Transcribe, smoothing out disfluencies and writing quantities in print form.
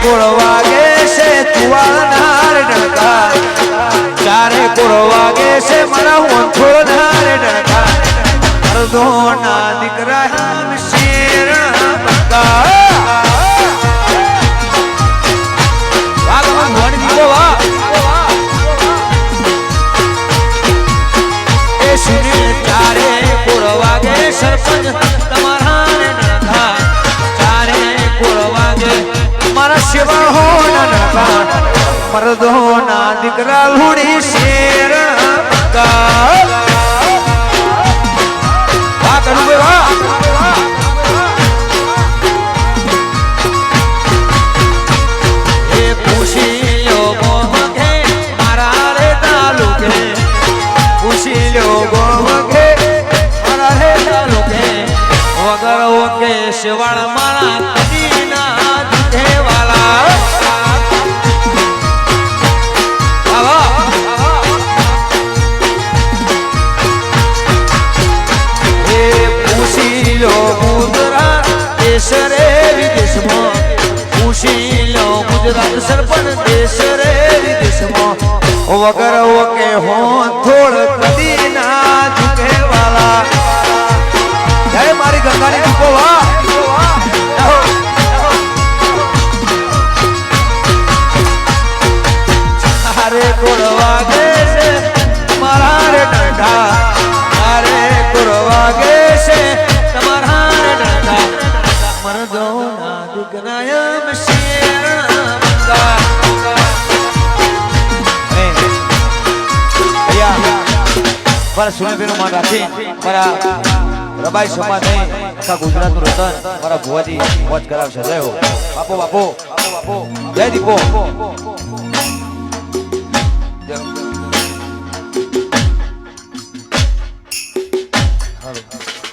કોળ વાગે છે તુવાનાર ડણકા ચારે કોળ વાગે છે મારા વંથોળ નાર ડણકા અર્ધો ના દીકરા શેર બકા ચારે કોળ વાગે સરપંચ તમારા નણકા ચારે કોળ વાગે મારા સેવા હો નણકા મરદો ના દીકરા લુડી શેર બકા વાહ કરું વાહ શિવાળ મારા કદીના દેવાલા એ પૂછી લો ગુજરાત દેશ રે વિદેશમાં પૂછી લો ગુજરાત સરપંચ દેશ રે વિદેશમાં વગર ઓકે હો થોડ કદીના દેવાલા જય મારી ગંગાની દીપો વાહ અરે કોળ વાગે છે તમારા રે ડંકા અરે કોળ વાગે છે તમારા રે ડંકા મરદો ના દીકરાયમ શેર બકા para સુને બેનો માન રાખી para રબાઈ સમાજ નહીં આખા ગુજરાતનું રતન મારા ભુવાજી મોજ કરાવશે જય હો બાપો બાપો બાપો જય દીપો હાલો